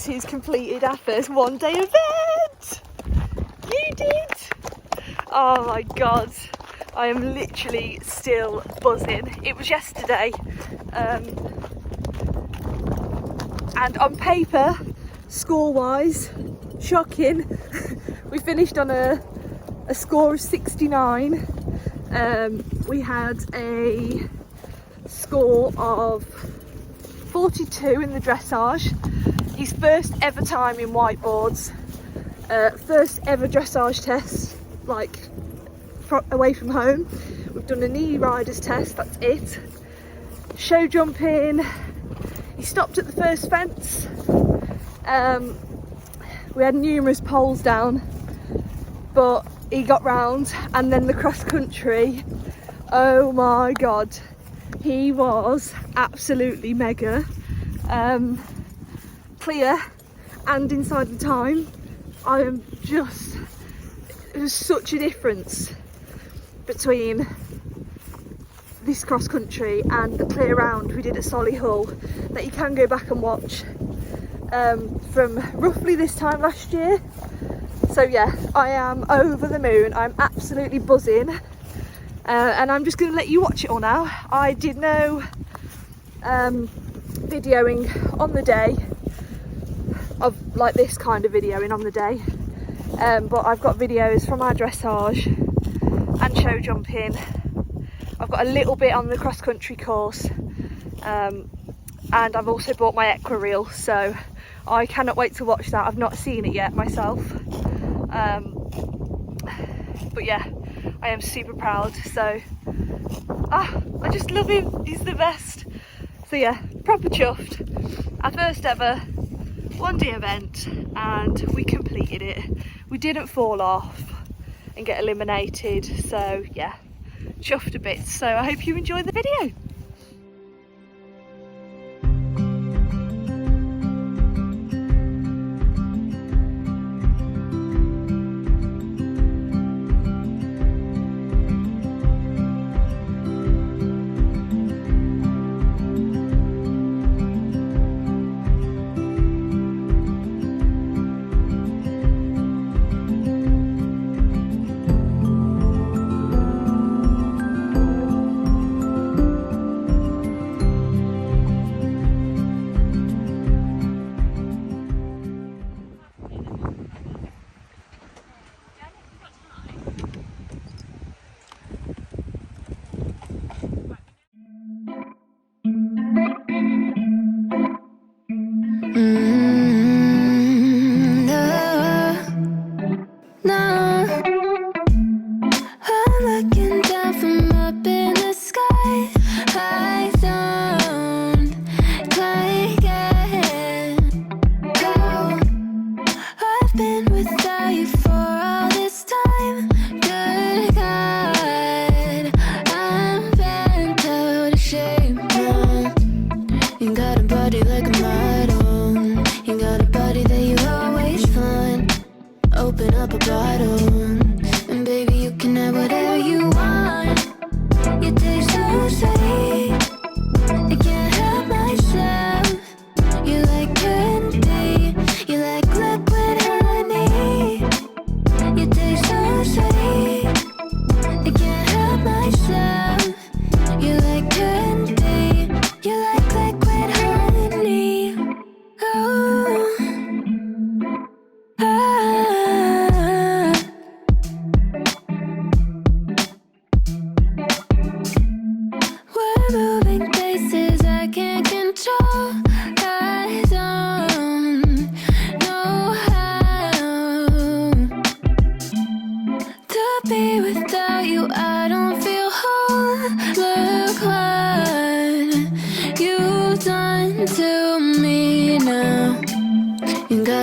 guess who's completed our first one-day event? You did! Oh my god, I am literally still buzzing. It was yesterday, and on paper, score-wise, shocking. We finished on a score of 69. We had a score of 42 in the dressage. His first ever time in whiteboards, first ever dressage test, like away from home. We've done a knee riders test, that's it. Show jumping, he stopped at the first fence. We had numerous poles down, but he got round. And then the cross country, oh my god, he was absolutely mega. Clear and inside the time. It was such a difference between this cross country and the clear round we did at Solihull that you can go back and watch from roughly this time last year. So yeah, I am over the moon. I'm absolutely buzzing, and I'm just going to let you watch it all now. I did no videoing on the day of like this kind of videoing on the day, but I've got videos from our dressage and show jumping. I've got a little bit on the cross country course, and I've also bought my Equa reel, so I cannot wait to watch that. I've not seen it yet myself, but yeah, I am super proud. So I just love him, he's the best. So yeah, proper chuffed. Our first ever one-day event, and we completed it. We didn't fall off and get eliminated, so yeah, chuffed a bit. So I hope you enjoy the video.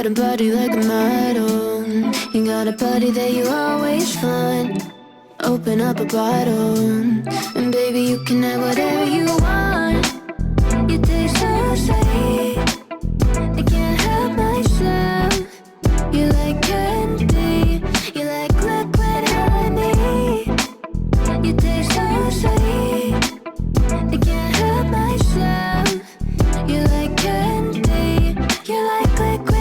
got a body like a model. You got a body that you always find. Open up a bottle, and baby, you can have whatever you want. You taste so sweet, I can't help myself. You like candy, you like liquid honey. You taste so sweet, I can't help myself. You like candy, you like liquid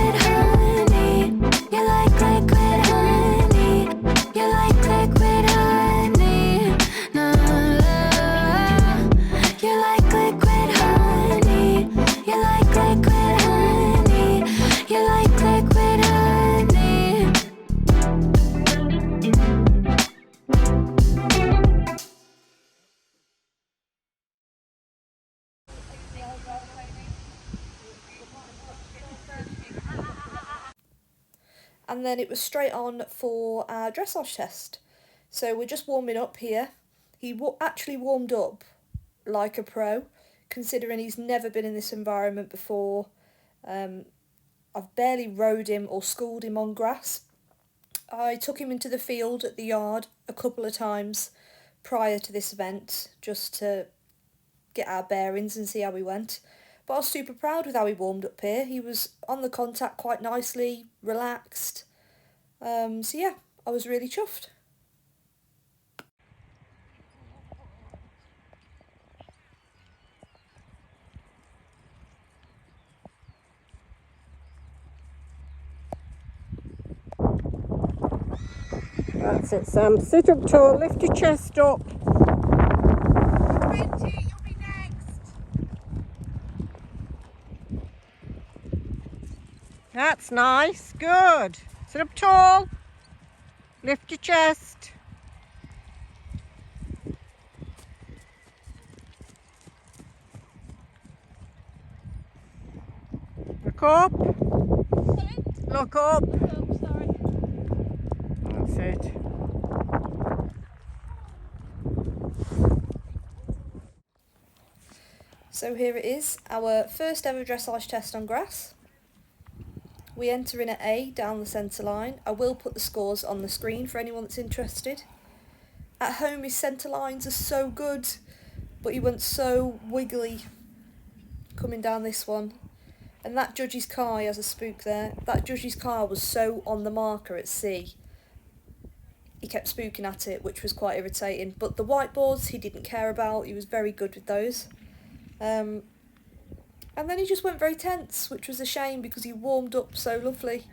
and then it was straight on for our dressage test. So we're just warming up here. He actually warmed up like a pro, considering he's never been in this environment before. I've barely rode him or schooled him on grass. I took him into the field at the yard a couple of times prior to this event just to get our bearings and see how he went. But I was super proud with how he warmed up here. He was on the contact quite nicely, relaxed. So yeah, I was really chuffed. That's it, Sam. Sit up tall, lift your chest up. 20, you'll be next. That's nice, good. Sit up tall, lift your chest. Look up. Look up. Oh, sorry. That's it. So here it is, our first ever dressage test on grass. We enter in at A down the centre line. I will put the scores on the screen for anyone that's interested. At home his centre lines are so good, but he went so wiggly coming down this one. And that judge's car, he has a spook there, that judge's car was so on the marker at C. He kept spooking at it, which was quite irritating. But the whiteboards he didn't care about, he was very good with those. And then he just went very tense, which was a shame because he warmed up so lovely.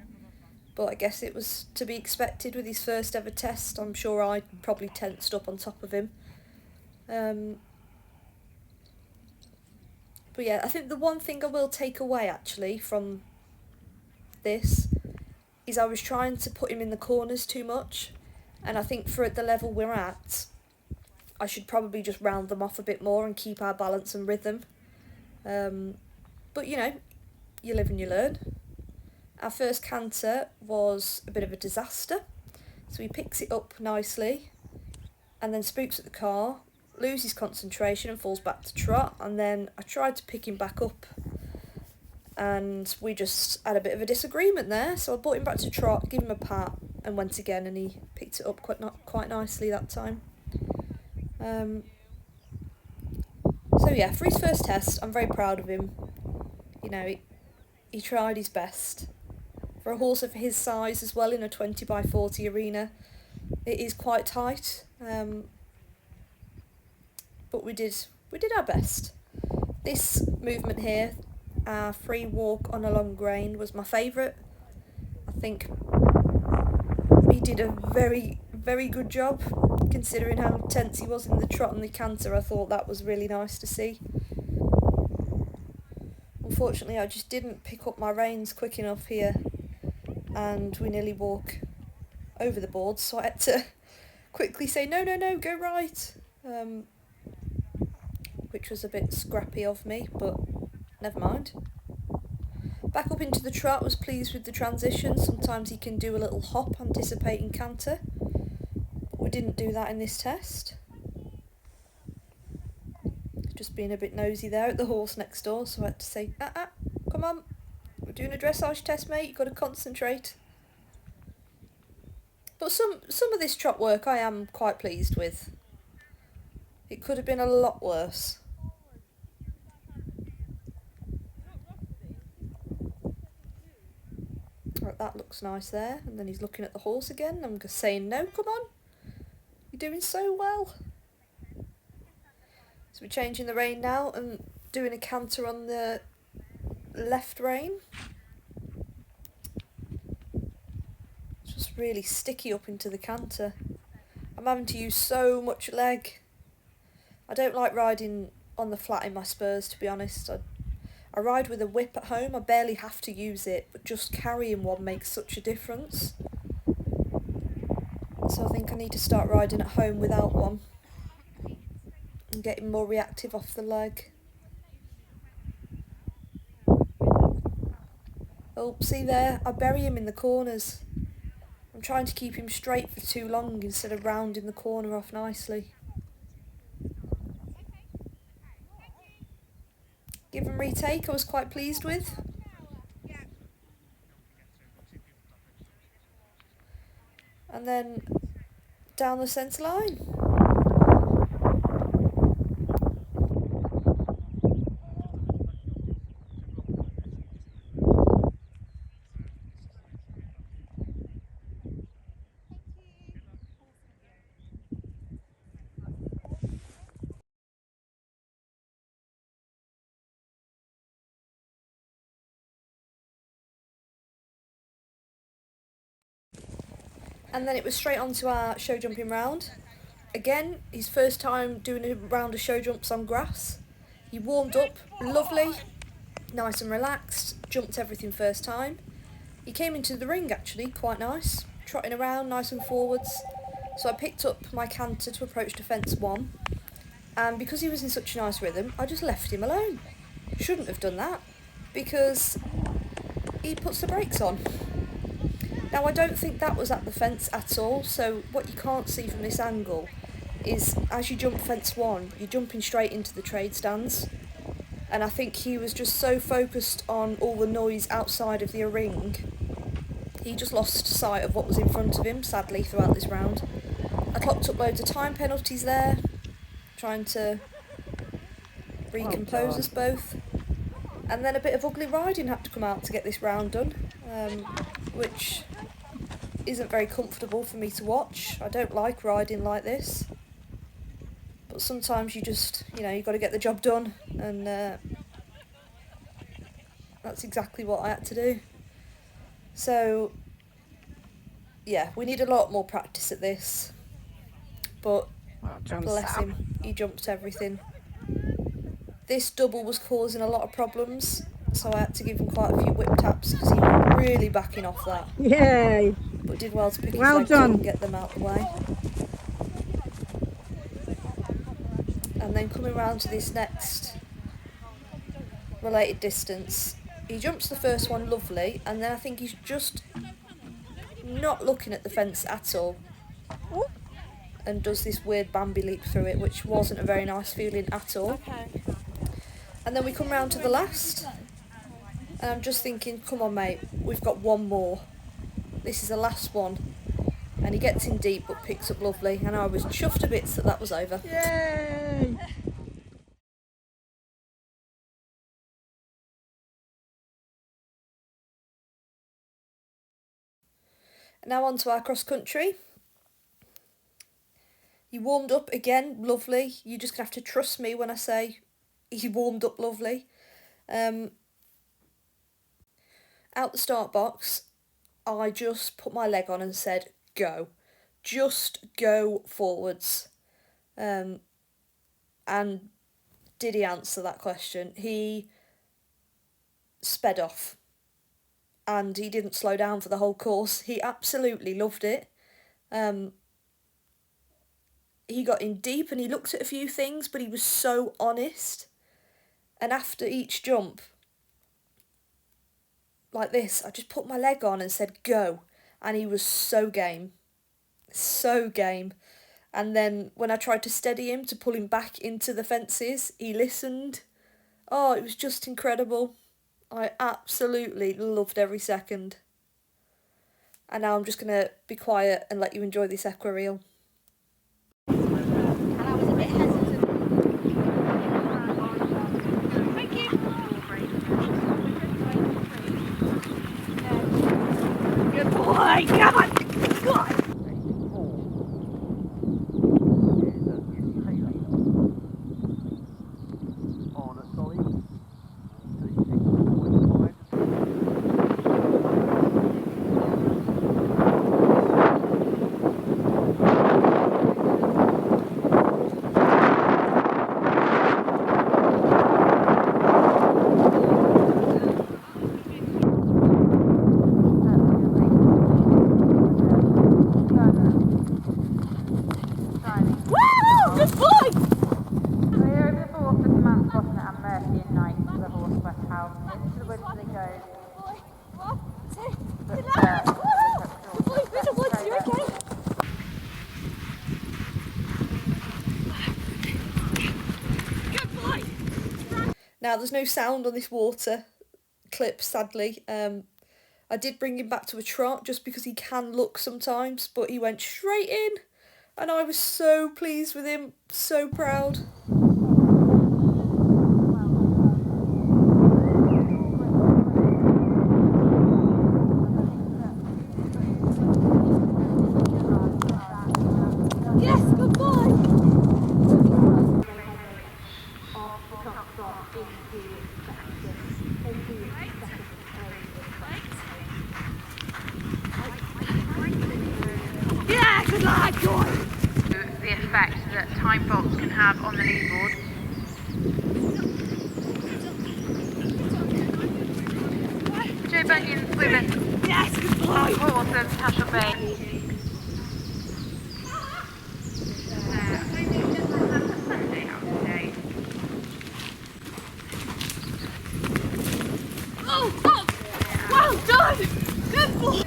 But I guess it was to be expected with his first ever test. I'm sure I probably tensed up on top of him. But yeah, I think the one thing I will take away actually from this is I was trying to put him in the corners too much. And I think for at the level we're at, I should probably just round them off a bit more and keep our balance and rhythm. But you know, you live and you learn. Our first canter was a bit of a disaster. So he picks it up nicely and then spooks at the car, loses concentration and falls back to trot. And then I tried to pick him back up and we just had a bit of a disagreement there. So I brought him back to trot, gave him a pat and went again, and he picked it up quite nicely that time. So yeah, for his first test, I'm very proud of him. You know, he tried his best. For a horse of his size as well in a 20x40 arena, it is quite tight. But we did our best. This movement here, our free walk on a long grain, was my favourite. I think he did a very, very good job considering how tense he was in the trot and the canter. I thought that was really nice to see. Unfortunately, I just didn't pick up my reins quick enough here and we nearly walk over the boards, so I had to quickly say no, go right, which was a bit scrappy of me, but never mind. Back up into the trot, was pleased with the transition. Sometimes he can do a little hop anticipating canter, but we didn't do that in this test. Just being a bit nosy there at the horse next door, so I had to say, come on, we're doing a dressage test, mate, you've got to concentrate. But some of this trot work I am quite pleased with. It could have been a lot worse. Right, that looks nice there, and then he's looking at the horse again. I'm just saying, no, come on, you're doing so well. So we're changing the rein now and doing a canter on the left rein. It's just really sticky up into the canter. I'm having to use so much leg. I don't like riding on the flat in my spurs, to be honest. I ride with a whip at home. I barely have to use it, but just carrying one makes such a difference. So I think I need to start riding at home without one and getting more reactive off the leg. Oh, see there? I bury him in the corners. trying to keep him straight for too long instead of rounding the corner off nicely. Give and retake I was quite pleased with. And then down the centre line. And then it was straight on to our show jumping round. Again, his first time doing a round of show jumps on grass. He warmed up, lovely, nice and relaxed, jumped everything first time. He came into the ring actually, quite nice, trotting around nice and forwards. So I picked up my canter to approach to fence 1. And because he was in such a nice rhythm, I just left him alone. Shouldn't have done that, because he puts the brakes on. Now I don't think that was at the fence at all, so what you can't see from this angle is as you jump fence 1, you're jumping straight into the trade stands. And I think he was just so focused on all the noise outside of the ring, he just lost sight of what was in front of him, sadly, throughout this round. I clocked up loads of time penalties there, trying to recompose us both. And then a bit of ugly riding had to come out to get this round done, which isn't very comfortable for me to watch. I don't like riding like this. But sometimes you just, you've got to get the job done, and that's exactly what I had to do. So, yeah, we need a lot more practice at this. But, Well done, bless Sam. him, he jumped everything. This double was causing a lot of problems, so I had to give him quite a few whip taps because he was really backing off that. Yay! But did well to pick his Well legs up done. and get them out the way. And then coming round to this next related distance, he jumps the first one lovely, and then I think he's just not looking at the fence at all and does this weird Bambi leap through it, which wasn't a very nice feeling at all. Okay. And then we come round to the last, and I'm just thinking, come on mate, we've got one more. This is the last one. And he gets in deep but picks up lovely, and I was chuffed to bits that that was over. Yay! Now on to our cross country. He warmed up again, lovely. You're just going to have to trust me when I say he warmed up lovely. Out the start box, I just put my leg on and said, go. Just go forwards. And did he answer that question? He sped off. And he didn't slow down for the whole course. He absolutely loved it. He got in deep and he looked at a few things, but he was so honest. And after each jump, like this, I just put my leg on and said, go. And he was so game. So game. And then when I tried to steady him to pull him back into the fences, he listened. Oh, it was just incredible. I absolutely loved every second. And now I'm just going to be quiet and let you enjoy this equa reel. And I was a bit hesitant. Thank you. Good boy. Come on. Come on. Now, there's no sound on this water clip, sadly. I did bring him back to a trot just because he can look sometimes, but he went straight in and I was so pleased with him, so proud. Yes, good boy! Yeah, good lad, good! The effect that time faults can have on the leaderboard. Joe Bunyan's with us. Yes, good boy! Horse of Tashel Bay. Oh, oh, well done! Good boy!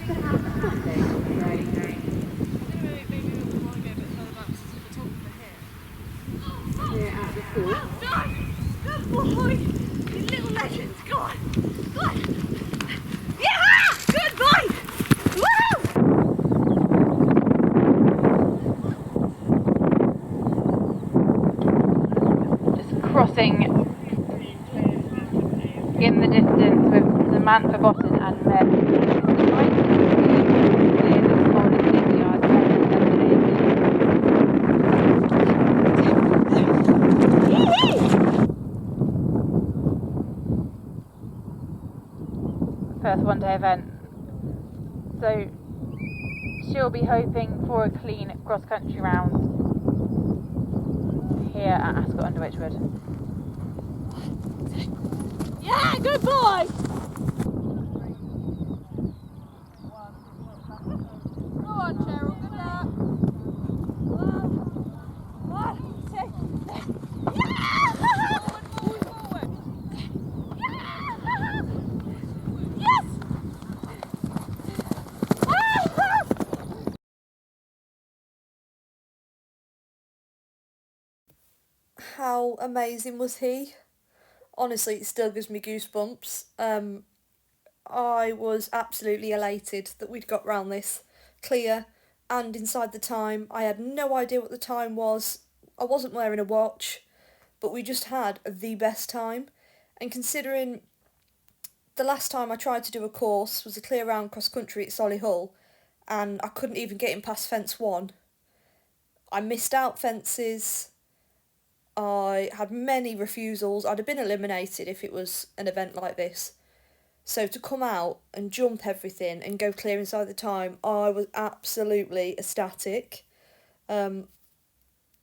Well done! Good boy! You little legends, go on! Go on! Yeah! Good boy! Woo! Just crossing in the distance with Samantha Botton and Meg. First one-day event, so she'll be hoping for a clean cross-country round here at Ascot under Wychwood. Yeah, good boy! Go on, Cheryl, good luck. 1, 2, 3. How amazing was he? Honestly, it still gives me goosebumps. I was absolutely elated that we'd got round this clear and inside the time. I had no idea what the time was. I wasn't wearing a watch, but we just had the best time. And considering the last time I tried to do a course was a clear round cross country at Solihull, and I couldn't even get him past fence 1. I missed out fences. I had many refusals. I'd have been eliminated if it was an event like this. So to come out and jump everything and go clear inside the time, I was absolutely ecstatic.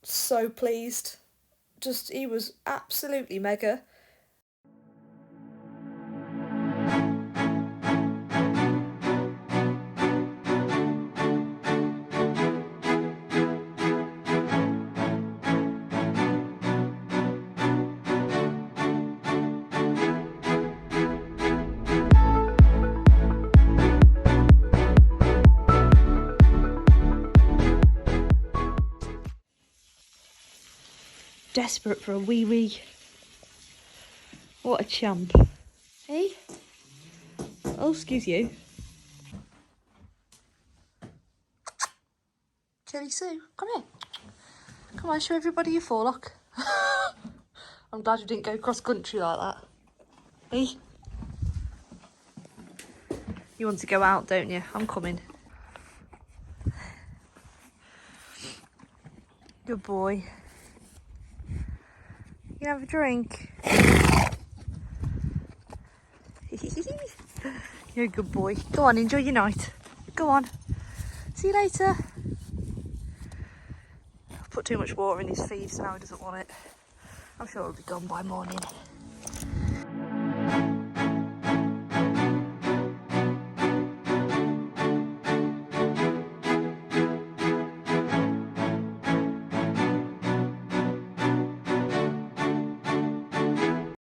So pleased. Just, he was absolutely mega. Desperate for a wee. What a champ. Hey? Oh, excuse you. Jelly Sue, come here. Come on, show everybody your forelock. I'm glad you didn't go cross country like that. Hey? You want to go out, don't you? I'm coming. Good boy. You can have a drink. You're a good boy. Go on, enjoy your night. Go on. See you later. I've put too much water in his feed, so now he doesn't want it. I'm sure it'll be gone by morning.